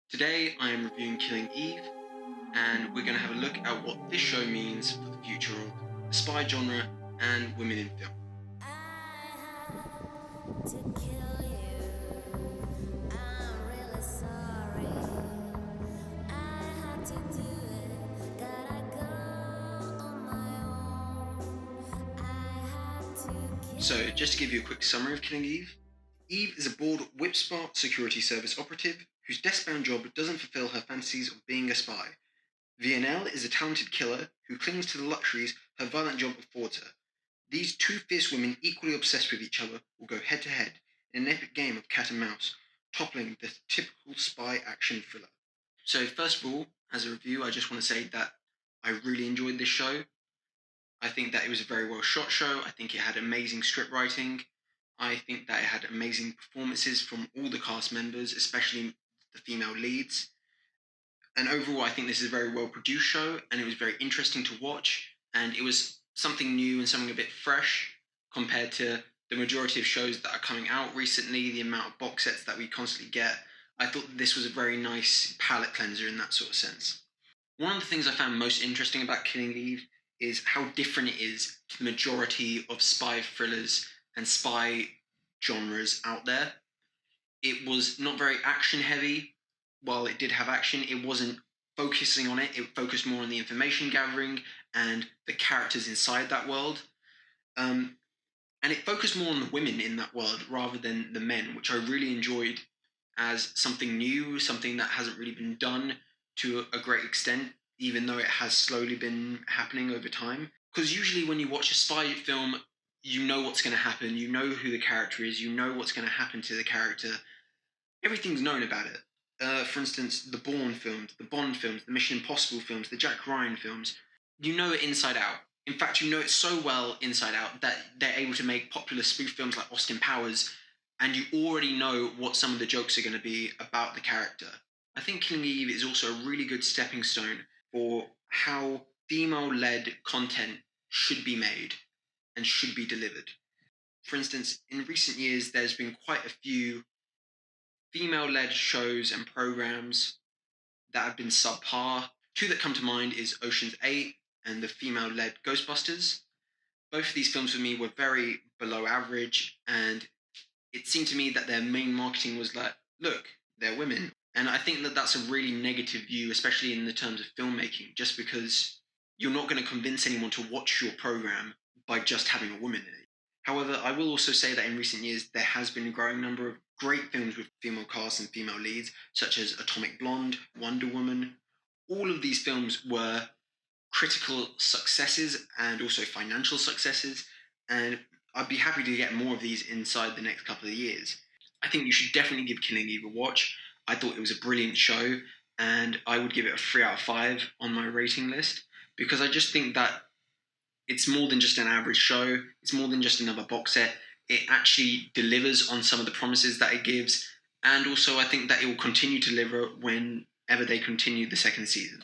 Today I am reviewing Killing Eve, and we're going to have a look at what this show means for the future of the spy genre and women in film. So, just to give you a quick summary of Killing Eve, Eve is a bored whip-smart security service operative whose desk-bound job doesn't fulfill her fantasies of being a spy. VNL is a talented killer who clings to the luxuries her violent job affords her. These two fierce women, equally obsessed with each other, will go head-to-head in an epic game of cat and mouse, toppling the typical spy action thriller. So first of all, as a review, I just want to say that I really enjoyed this show. I think that it was a very well shot show. I think it had amazing script writing. I think that it had amazing performances from all the cast members, especially the female leads. And overall, I think this is a very well produced show, and it was very interesting to watch. And it was something new and something a bit fresh compared to the majority of shows that are coming out recently, the amount of box sets that we constantly get. I thought that this was a very nice palate cleanser in that sort of sense. One of the things I found most interesting about Killing Eve is how different it is to the majority of spy thrillers and spy genres out there. It was not very action heavy. While it did have action, it wasn't focusing on it. It focused more on the information gathering and the characters inside that world. And it focused more on the women in that world rather than the men, which I really enjoyed as something new, something that hasn't really been done to a great extent, even though it has slowly been happening over time. Because usually when you watch a spy film, you know what's going to happen, you know who the character is, you know what's going to happen to the character. Everything's known about it. For instance, the Bourne films, the Bond films, the Mission Impossible films, the Jack Ryan films, you know it inside out. In fact, you know it so well inside out that they're able to make popular spoof films like Austin Powers, and you already know what some of the jokes are going to be about the character. I think Killing Eve is also a really good stepping stone for how female-led content should be made and should be delivered. For instance, in recent years, there's been quite a few female-led shows and programs that have been subpar. Two that come to mind is Ocean's 8 and the female-led Ghostbusters. Both of these films for me were very below average, and it seemed to me that their main marketing was like, look, they're women. And I think that that's a really negative view, especially in the terms of filmmaking, just because you're not going to convince anyone to watch your program by just having a woman in it. However, I will also say that in recent years, there has been a growing number of great films with female casts and female leads, such as Atomic Blonde, Wonder Woman. All of these films were critical successes and also financial successes, and I'd be happy to get more of these inside the next couple of years. I think you should definitely give Killing Eve a watch. I thought it was a brilliant show, and I would give it a 3 out of 5 on my rating list, because I just think that it's more than just an average show. It's more than just another box set. It actually delivers on some of the promises that it gives, and also I think that it will continue to deliver whenever they continue the second season.